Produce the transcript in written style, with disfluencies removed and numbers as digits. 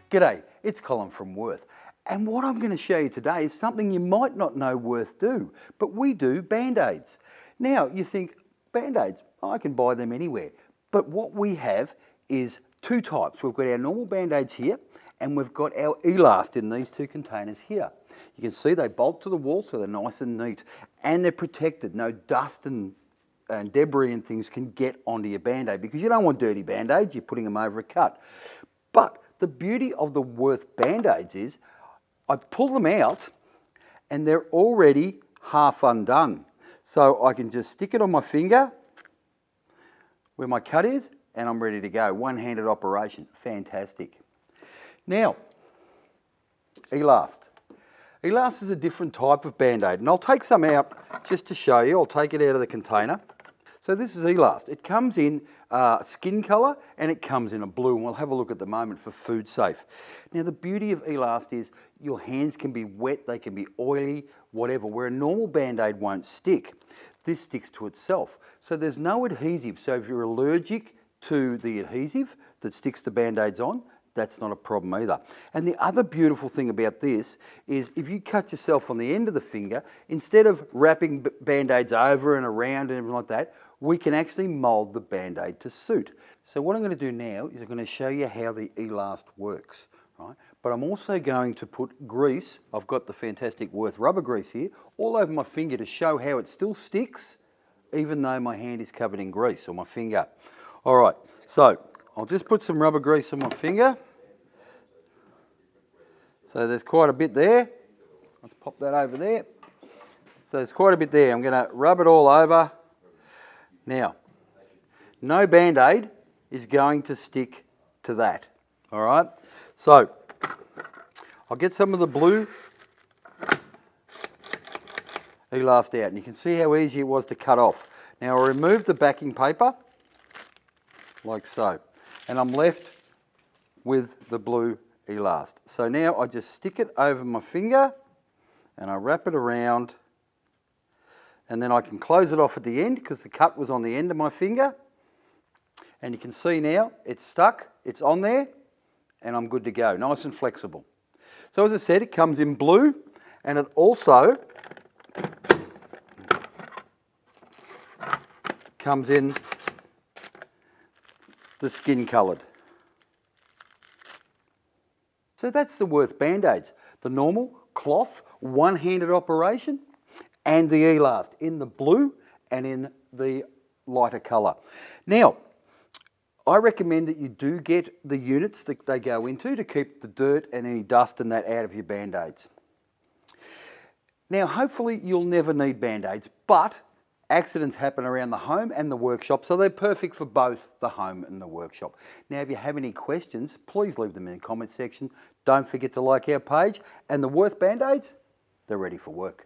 G'day, it's Colin from Wurth, and what I'm going to show you today is something you might not know Wurth do, but we do Band-Aids. Now you think, Band-Aids, I can buy them anywhere, but what we have is two types. We've got our normal Band-Aids here, and we've got our Elast in these two containers here. You can see they bolt to the wall so they're nice and neat, and they're protected. No dust and debris and things can get onto your Band-Aid, because you don't want dirty Band-Aids, you're putting them over a cut. But the beauty of the Wurth Band-Aids is I pull them out and they're already half undone. So I can just stick it on my finger where my cut is and I'm ready to go. One-handed operation, fantastic. Now, Elast. Elast is a different type of Band-Aid, and I'll take some out just to show you. I'll take it out of the container. So this is Elast. It comes in skin colour and it comes in a blue, and we'll have a look at the moment for food safe. Now the beauty of Elast is your hands can be wet, they can be oily, whatever, where a normal Band-Aid won't stick. This sticks to itself. So there's no adhesive, so if you're allergic to the adhesive that sticks the Band-Aids on, that's not a problem either. And the other beautiful thing about this is if you cut yourself on the end of the finger, instead of wrapping Band-Aids over and around and everything like that, we can actually mould the Band-Aid to suit. So what I'm going to do now is I'm going to show you how the Elast works, right? But I'm also going to put grease, I've got the fantastic Wurth rubber grease here, all over my finger to show how it still sticks even though my hand is covered in grease, or my finger. All right, so I'll just put some rubber grease on my finger. So there's quite a bit there. Let's pop that over there. So there's quite a bit there. I'm going to rub it all over. Now, no Band-Aid is going to stick to that, all right? So, I'll get some of the blue Elast out, and you can see how easy it was to cut off. Now, I'll remove the backing paper, like so, and I'm left with the blue Elast. So now I just stick it over my finger, and I wrap it around, and then I can close it off at the end because the cut was on the end of my finger. And you can see now it's stuck, it's on there, and I'm good to go. Nice and flexible. So as I said, it comes in blue, and it also comes in the skin coloured. So that's the Wurth Band-Aids. The normal cloth, one-handed operation, and the Elast in the blue and in the lighter colour. Now, I recommend that you do get the units that they go into to keep the dirt and any dust and that out of your Band-Aids. Now, hopefully you'll never need Band-Aids, but accidents happen around the home and the workshop, so they're perfect for both the home and the workshop. Now, if you have any questions, please leave them in the comment section. Don't forget to like our page, and the Wurth Band-Aids, they're ready for work.